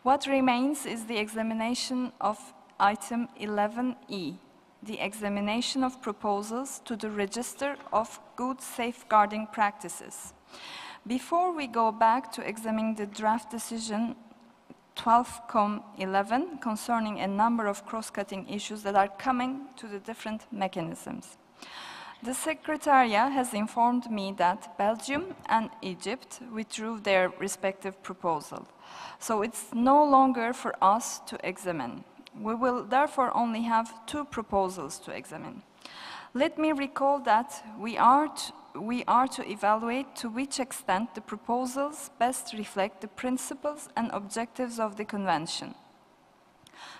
What remains is the examination of item 11E, the examination of proposals to the Register of Good Safeguarding Practices. Before we go back to examining the draft decision 12.11 concerning a number of cross-cutting issues that are coming to the different mechanisms. The Secretariat has informed me that Belgium and Egypt withdrew their respective proposal. So it's no longer for us to examine. We will therefore only have 2 proposals to examine. Let me recall that we are to evaluate to which extent the proposals best reflect the principles and objectives of the Convention.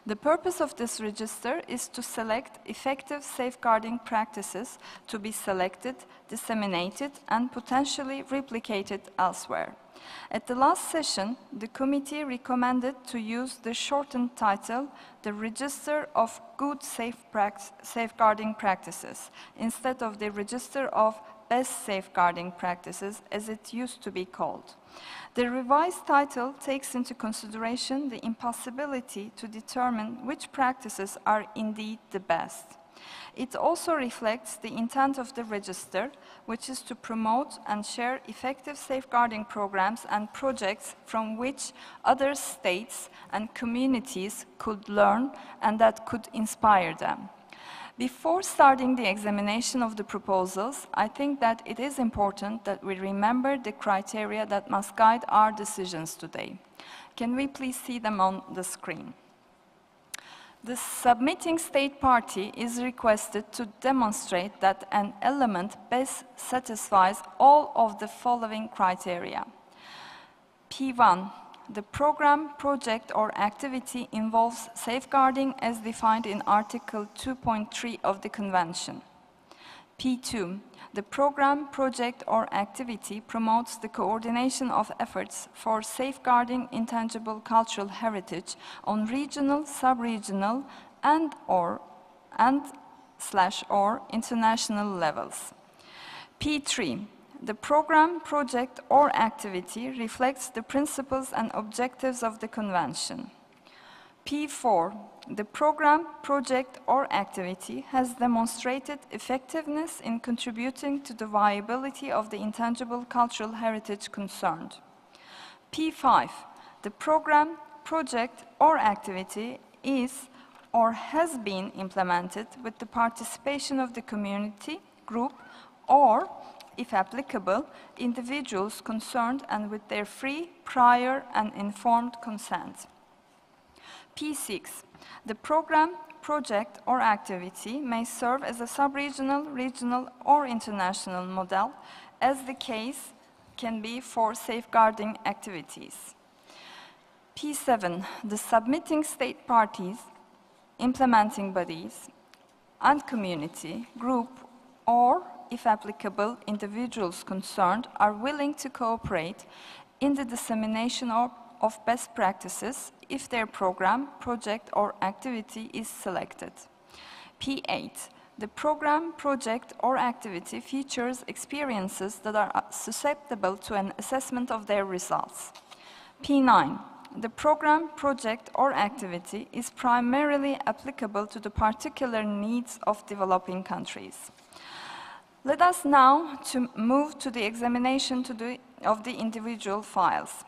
The purpose of this register is to select effective safeguarding practices to be selected, disseminated, and potentially replicated elsewhere. At the last session, the committee recommended to use the shortened title, the Register of Good Safeguarding Practices, instead of the Register of Best Safeguarding Practices, as it used to be called. The revised title takes into consideration the impossibility to determine which practices are indeed the best. It also reflects the intent of the register, which is to promote and share effective safeguarding programs and projects from which other states and communities could learn and that could inspire them. Before starting the examination of the proposals, I think that it is important that we remember the criteria that must guide our decisions today. Can we please see them on the screen? The submitting state party is requested to demonstrate that an element best satisfies all of the following criteria. P1. The program, project, or activity involves safeguarding as defined in Article 2.3 of the Convention. P2. The program, project, or activity promotes the coordination of efforts for safeguarding intangible cultural heritage on regional, sub-regional, and/or international levels. P3. The program, project, or activity reflects the principles and objectives of the Convention. P4. The program, project, or activity has demonstrated effectiveness in contributing to the viability of the intangible cultural heritage concerned. P5. The program, project, or activity is or has been implemented with the participation of the community, group, or, if applicable, individuals concerned and with their free, prior, and informed consent. P6. The program, project, or activity may serve as a sub-regional, regional, or international model, as the case can be for safeguarding activities. P7. The submitting state parties, implementing bodies, and community, group, or, if applicable, individuals concerned are willing to cooperate in the dissemination of best practices if their program, project, or activity is selected. P8. The program, project, or activity features experiences that are susceptible to an assessment of their results. P9. The program, project, or activity is primarily applicable to the particular needs of developing countries. Let us now move to the examination of the individual files.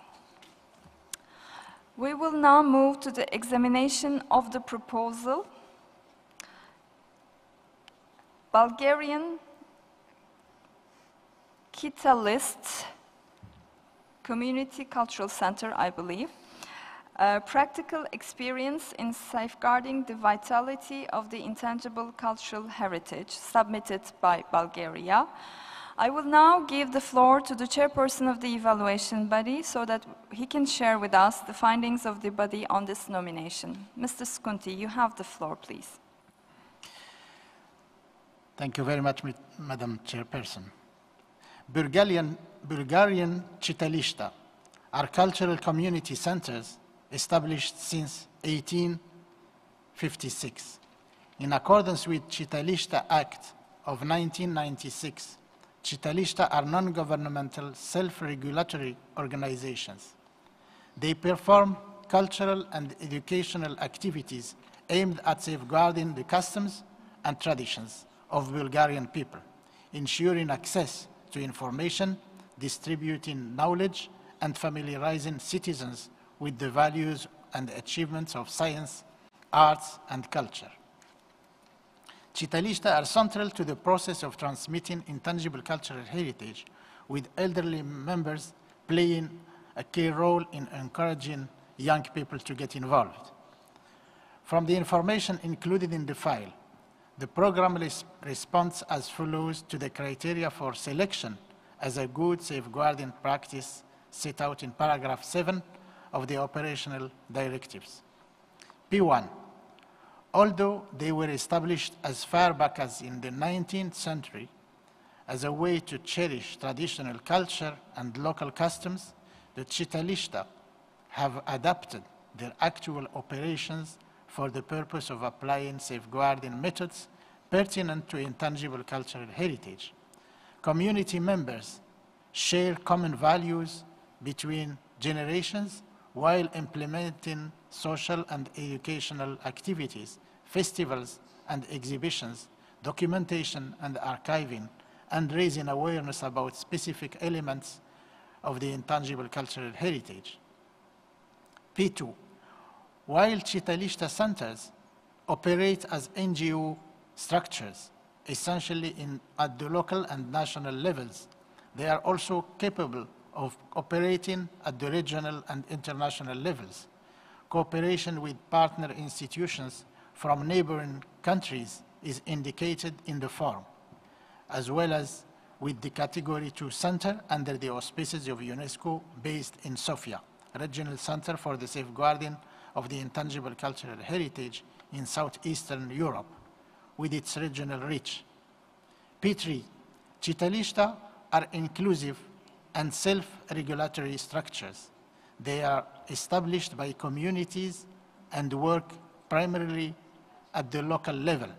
We will now move to the examination of the proposal. Bulgarian Kita Community Cultural Center, I believe. Practical experience in safeguarding the vitality of the intangible cultural heritage, submitted by Bulgaria. I will now give the floor to the chairperson of the evaluation body so that he can share with us the findings of the body on this nomination. Mr. Skunti, you have the floor, please. Thank you very much, Madam Chairperson. Bulgarian Chitalișta are cultural community centers established since 1856. In accordance with Chitalișta Act of 1996, Chitalișta are non-governmental self-regulatory organizations. They perform cultural and educational activities aimed at safeguarding the customs and traditions of Bulgarian people, ensuring access to information, distributing knowledge, and familiarizing citizens with the values and achievements of science, arts, and culture. Читалища are central to the process of transmitting intangible cultural heritage, with elderly members playing a key role in encouraging young people to get involved. From the information included in the file, the program responds as follows to the criteria for selection as a good safeguarding practice set out in paragraph 7 of the operational directives. P1. Although they were established as far back as in the 19th century as a way to cherish traditional culture and local customs, the Читалища have adapted their actual operations for the purpose of applying safeguarding methods pertinent to intangible cultural heritage. Community members share common values between generations while implementing social and educational activities, festivals and exhibitions, documentation and archiving, and raising awareness about specific elements of the intangible cultural heritage. P2. While Читалища centers operate as NGO structures, essentially at the local and national levels, they are also capable of operating at the regional and international levels. Cooperation with partner institutions from neighboring countries is indicated in the form, as well as with the Category 2 Center under the auspices of UNESCO based in Sofia, Regional Center for the Safeguarding of the Intangible Cultural Heritage in Southeastern Europe, with its regional reach. P3. Читалища are inclusive and self-regulatory structures. They are established by communities and work primarily at the local level.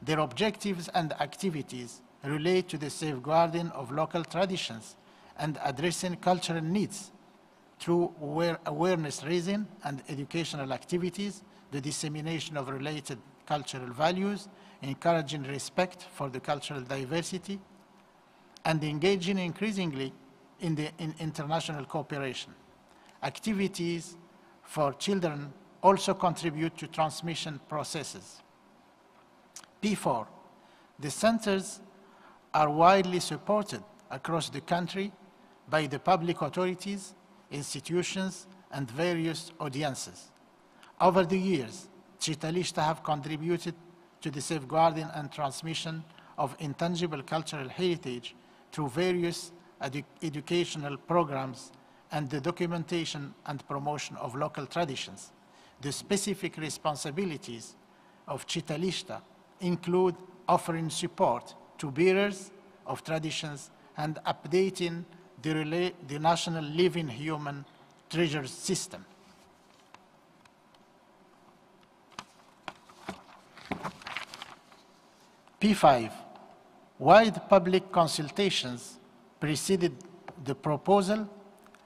Their objectives and activities relate to the safeguarding of local traditions and addressing cultural needs through awareness raising and educational activities, the dissemination of related cultural values, encouraging respect for the cultural diversity, and engaging increasingly in international cooperation. Activities for children also contribute to transmission processes. P4. The centers are widely supported across the country by the public authorities, institutions, and various audiences. Over the years, Читалища have contributed to the safeguarding and transmission of intangible cultural heritage through various educational programs and the documentation and promotion of local traditions. The specific responsibilities of Читалища include offering support to bearers of traditions and updating the national living human treasures system. P5. Wide public consultations preceded the proposal,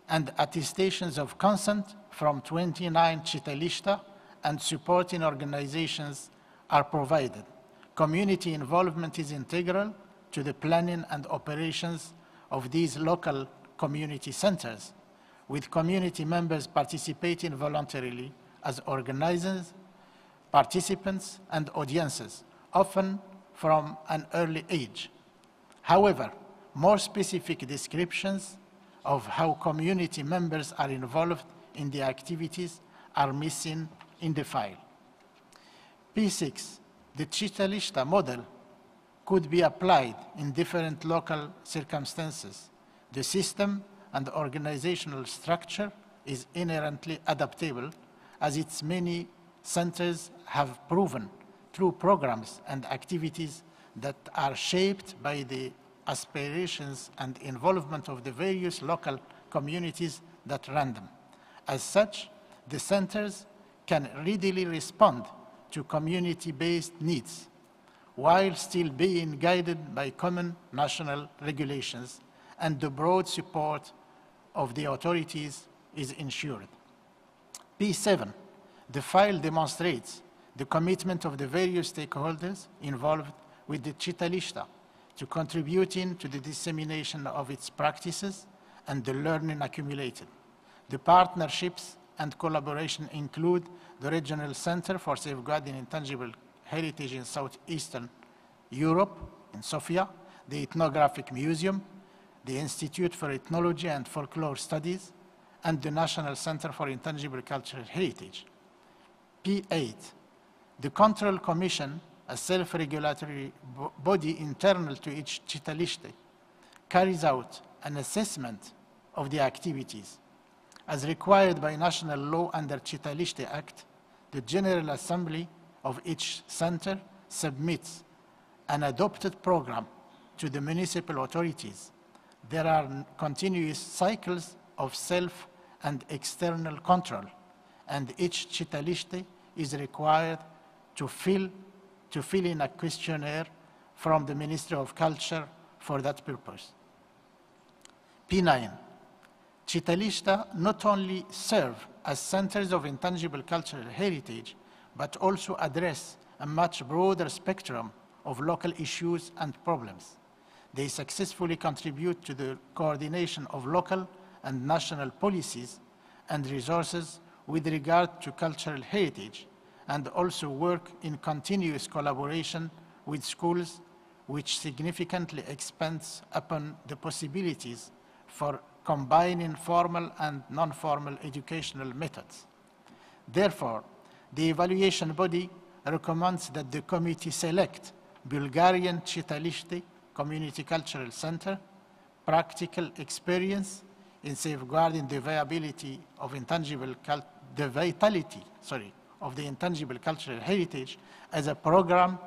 and attestations of consent from 29 Читалища and supporting organizations are provided. Community involvement is integral to the planning and operations of these local community centers, with community members participating voluntarily as organizers, participants, and audiences, often from an early age. However, more specific descriptions of how community members are involved in the activities are missing in the file. P6. The Читалища model could be applied in different local circumstances. The system and organizational structure is inherently adaptable, as its many centers have proven through programs and activities that are shaped by the aspirations and involvement of the various local communities that run them. As such, the centers can readily respond to community-based needs, while still being guided by common national regulations, and the broad support of the authorities is ensured. P7, the file demonstrates the commitment of the various stakeholders involved with the Città Lista to contributing to the dissemination of its practices and the learning accumulated. The partnerships and collaboration include the Regional Center for Safeguarding Intangible Heritage in Southeastern Europe, in Sofia, the Ethnographic Museum, the Institute for Ethnology and Folklore Studies, and the National Center for Intangible Cultural Heritage. P8, the Control Commission, a self-regulatory body internal to each Città Lista, carries out an assessment of the activities. As required by national law under Città Lista Act, the General Assembly of each center submits an adopted program to the municipal authorities. There are continuous cycles of self and external control, and each Città Lista is required to fill in a questionnaire from the Ministry of Culture for that purpose. P9, Città Lista not only serve as centers of intangible cultural heritage, but also address a much broader spectrum of local issues and problems. They successfully contribute to the coordination of local and national policies and resources with regard to cultural heritage, and also work in continuous collaboration with schools, which significantly expands upon the possibilities for combining formal and non-formal educational methods. Therefore, the evaluation body recommends that the committee select Bulgarian Città Lista Community Cultural Center, practical experience in safeguarding the vitality of the intangible cultural heritage as a program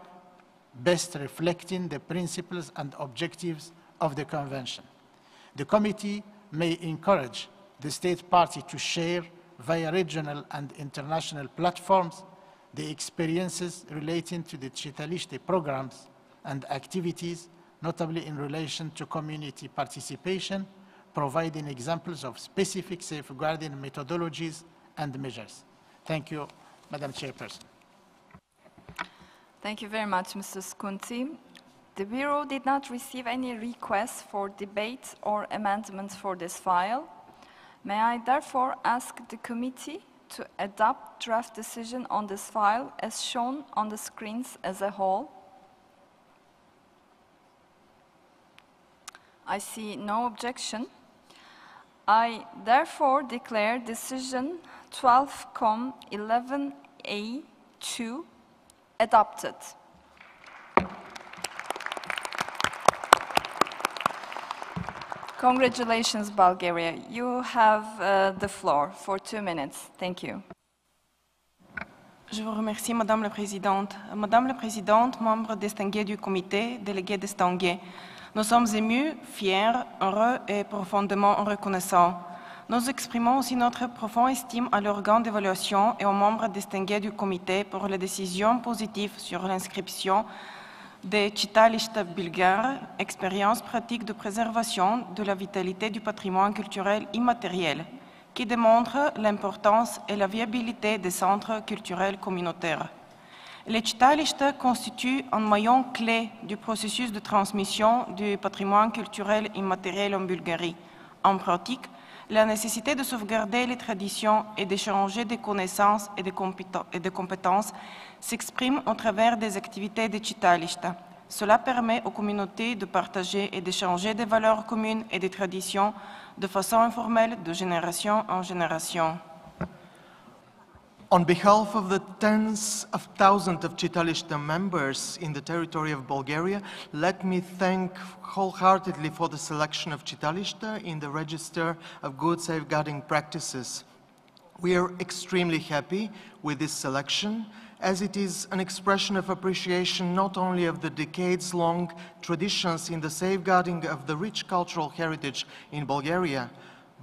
best reflecting the principles and objectives of the Convention. The committee may encourage the state party to share via regional and international platforms the experiences relating to the Città Lista programs and activities, notably in relation to community participation, providing examples of specific safeguarding methodologies and measures. Thank you, Madam Chairperson. Thank you very much, Mr. Skunti. The Bureau did not receive any requests for debate or amendments for this file. May I therefore ask the committee to adopt draft decision on this file as shown on the screens as a whole? I see no objection. I therefore declare decision 12-11A2 adopted. Congratulations, Bulgaria. You have the floor for 2 minutes. Thank you. Je vous remercie, Madame la Présidente. Madame la Présidente, membres distingués du comité, délégués distingués, nous sommes émus, fiers, heureux et profondément reconnaissants. Nous exprimons aussi notre profonde estime à l'organe d'évaluation et aux membres distingués du comité pour les décisions positives sur l'inscription des Città Lista bulgares, expérience pratique de préservation de la vitalité du patrimoine culturel immatériel, qui démontre l'importance et la viabilité des centres culturels communautaires. Les Città Lista constituent un maillon clé du processus de transmission du patrimoine culturel immatériel en Bulgarie. En pratique, la nécessité de sauvegarder les traditions et d'échanger des connaissances et des compétences s'exprime au travers des activités de Città Lista. Cela permet aux communautés de partager et d'échanger des valeurs communes et des traditions de façon informelle de génération en génération. On behalf of the tens of thousands of Città Lista members in the territory of Bulgaria, let me thank wholeheartedly for the selection of Città Lista in the Register of Good Safeguarding Practices. We are extremely happy with this selection, as it is an expression of appreciation not only of the decades-long traditions in the safeguarding of the rich cultural heritage in Bulgaria,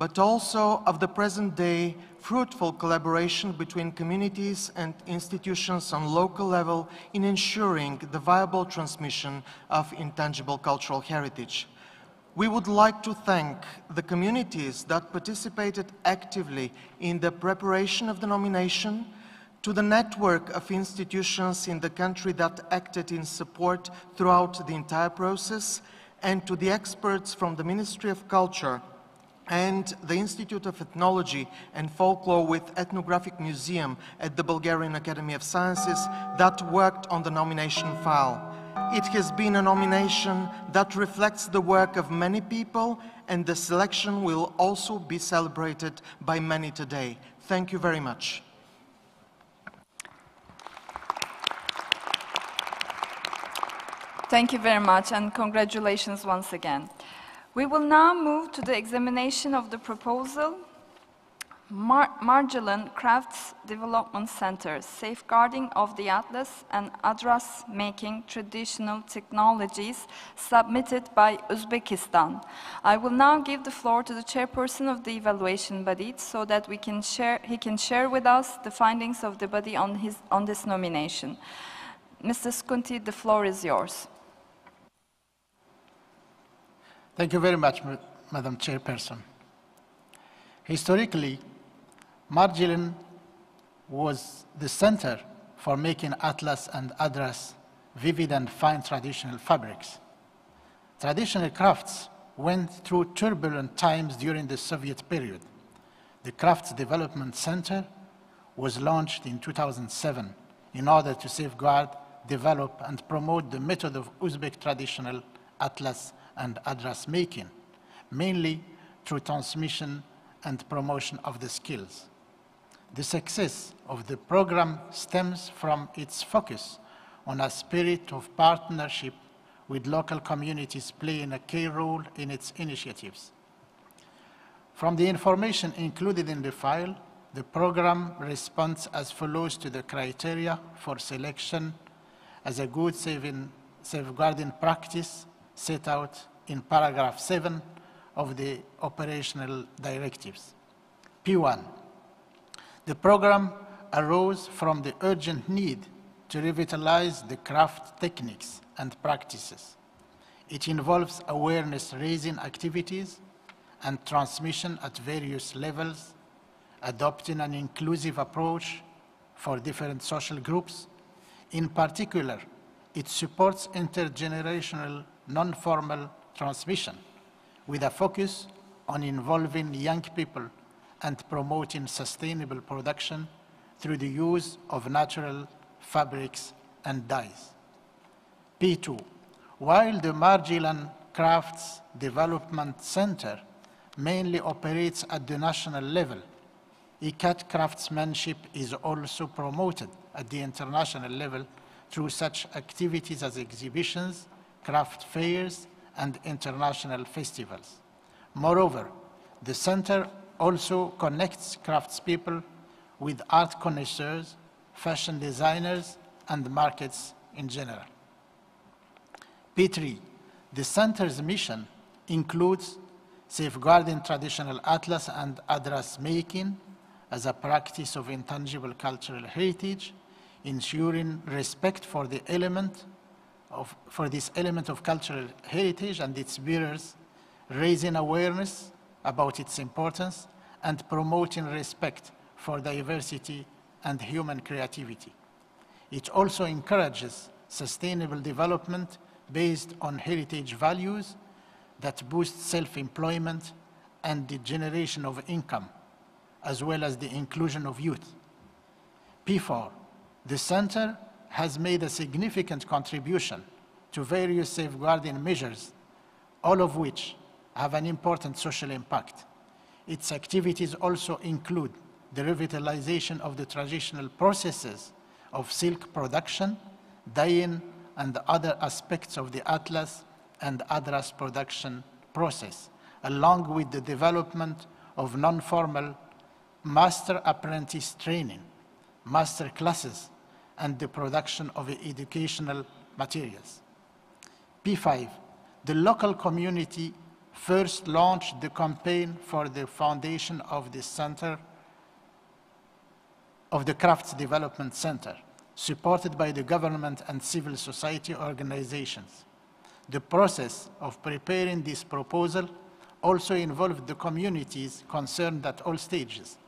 but also of the present-day fruitful collaboration between communities and institutions on local level in ensuring the viable transmission of intangible cultural heritage. We would like to thank the communities that participated actively in the preparation of the nomination, to the network of institutions in the country that acted in support throughout the entire process, and to the experts from the Ministry of Culture and the Institute of Ethnology and Folklore with Ethnographic Museum at the Bulgarian Academy of Sciences that worked on the nomination file. It has been a nomination that reflects the work of many people, and the selection will also be celebrated by many today. Thank you very much. Thank you very much, and congratulations once again. We will now move to the examination of the proposal, Marjolin Crafts Development Center, Safeguarding of the Atlas and Adras Making Traditional Technologies, submitted by Uzbekistan. I will now give the floor to the chairperson of the evaluation body so that he can share with us the findings of the body on this nomination. Mr. Skunti, the floor is yours. Thank you very much, Madam Chairperson. Historically, Marjolin was the center for making Atlas and Adras vivid and fine traditional fabrics. Traditional crafts went through turbulent times during the Soviet period. The Crafts Development Center was launched in 2007 in order to safeguard, develop, and promote the method of Uzbek traditional Atlas and Adras making, mainly through transmission and promotion of the skills. The success of the program stems from its focus on a spirit of partnership with local communities playing a key role in its initiatives. From the information included in the file, the program responds as follows to the criteria for selection as a good safeguarding practice set out in paragraph 7 of the operational directives. P1. The program arose from the urgent need to revitalize the craft techniques and practices. It involves awareness-raising activities and transmission at various levels, adopting an inclusive approach for different social groups. In particular, it supports intergenerational non-formal transmission with a focus on involving young people and promoting sustainable production through the use of natural fabrics and dyes. P2. While the Marjolin Crafts Development Center mainly operates at the national level, ICAT craftsmanship is also promoted at the international level through such activities as exhibitions, craft fairs, and international festivals. Moreover, the center also connects craftspeople with art connoisseurs, fashion designers, and markets in general. P3, the center's mission includes safeguarding traditional Atlas and Adras making as a practice of intangible cultural heritage, ensuring respect for this element of cultural heritage and its bearers, raising awareness about its importance, and promoting respect for diversity and human creativity. It also encourages sustainable development based on heritage values that boost self-employment and the generation of income, as well as the inclusion of youth. P4, the center has made a significant contribution to various safeguarding measures, all of which have an important social impact. Its activities also include the revitalization of the traditional processes of silk production, dyeing, and other aspects of the Atlas and Adras production process, along with the development of non-formal master apprentice training, master classes, and the production of educational materials. P5, the local community first launched the campaign for the foundation of the Center of the Crafts Development Center, supported by the government and civil society organizations. The process of preparing this proposal also involved the communities concerned at all stages.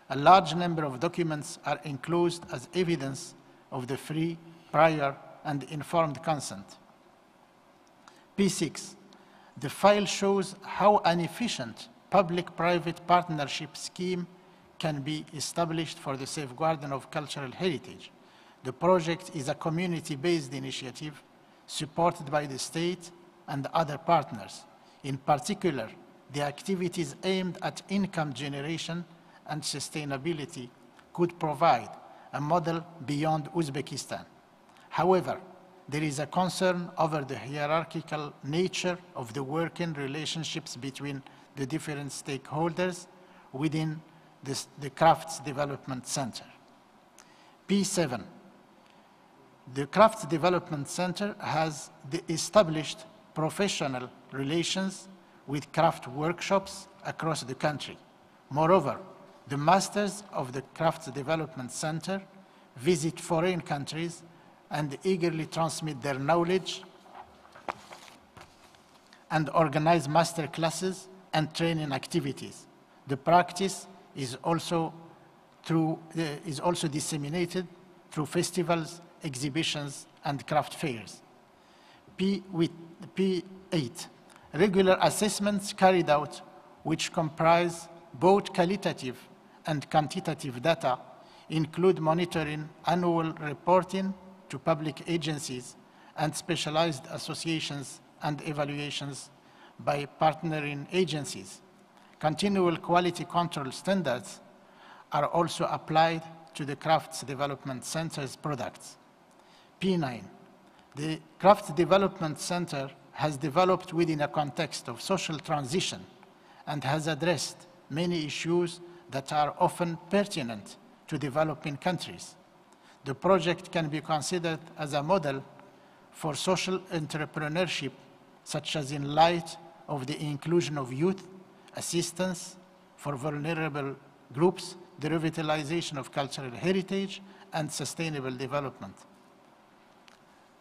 A large number of documents are enclosed as evidence of the free, prior, and informed consent. P6, the file shows how an efficient public-private partnership scheme can be established for the safeguarding of cultural heritage. The project is a community-based initiative supported by the state and other partners. In particular, the activities aimed at income generation and sustainability could provide a model beyond Uzbekistan. However, there is a concern over the hierarchical nature of the working relationships between the different stakeholders within the Crafts Development Center. P7, the Crafts Development Center has established professional relations with craft workshops across the country. Moreover, the masters of the Crafts Development Center visit foreign countries and eagerly transmit their knowledge and organize master classes and training activities. The practice is also disseminated through festivals, exhibitions, and craft fairs. P8, regular assessments carried out which comprise both qualitative and quantitative data include monitoring annual reporting to public agencies and specialized associations and evaluations by partnering agencies. Continual quality control standards are also applied to the Crafts Development Center's products. P9, the Crafts Development Center has developed within a context of social transition and has addressed many issues that are often pertinent to developing countries. The project can be considered as a model for social entrepreneurship, such as in light of the inclusion of youth, assistance for vulnerable groups, the revitalization of cultural heritage, and sustainable development.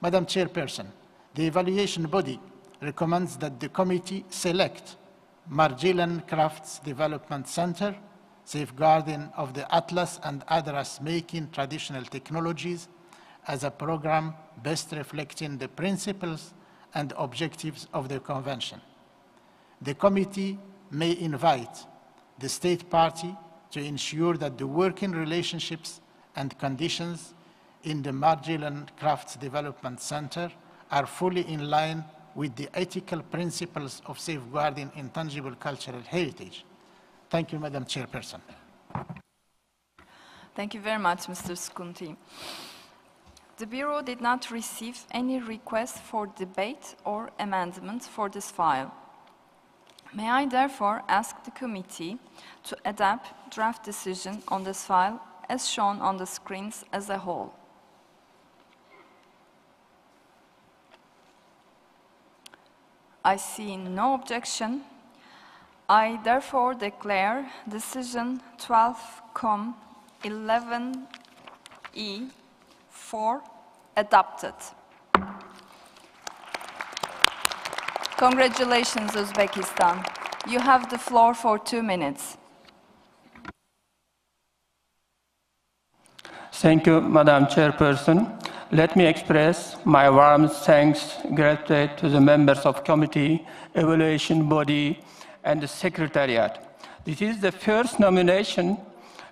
Madam Chairperson, the evaluation body recommends that the committee select Margilan Crafts Development Center, safeguarding of the Atlas and Adras making traditional technologies as a program best reflecting the principles and objectives of the Convention. The committee may invite the state party to ensure that the working relationships and conditions in the Margilan Crafts Development Center are fully in line with the ethical principles of safeguarding intangible cultural heritage. Thank you, Madam Chairperson. Thank you very much, Mr. Skunti. The Bureau did not receive any request for debate or amendments for this file. May I therefore ask the committee to adopt draft decision on this file as shown on the screens as a whole. I see no objection. I therefore declare decision 12-11E4 adopted. Congratulations, Uzbekistan. You have the floor for 2 minutes. Thank you, Madam Chairperson. Let me express my warm thanks, gratitude to the members of committee, evaluation body, and the Secretariat. This is the first nomination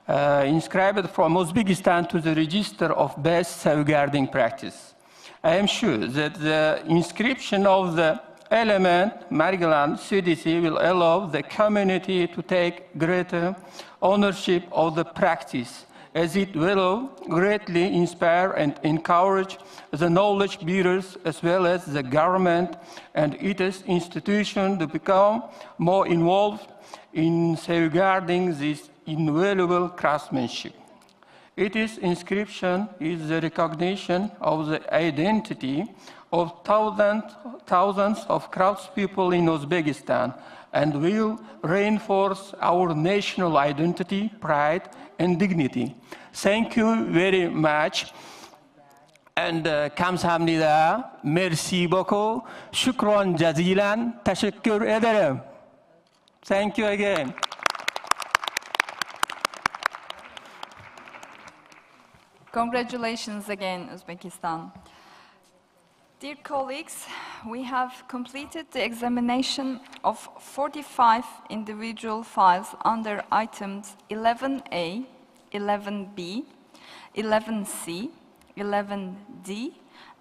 inscribed from Uzbekistan to the register of best safeguarding practice. I am sure that the inscription of the element Margilan CDC will allow the community to take greater ownership of the practice, as it will greatly inspire and encourage the knowledge bearers as well as the government and its institutions to become more involved in safeguarding this invaluable craftsmanship. Its inscription is the recognition of the identity of thousands of craftspeople in Uzbekistan and will reinforce our national identity, pride, and dignity. Thank you very much. and kamsahamnida, merci beaucoup, shukran jazilan, tashakkur ederim. Thank you again. Congratulations again, Uzbekistan. Dear colleagues, we have completed the examination of 45 individual files under items 11A, 11B, 11C, 11D,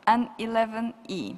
and 11E.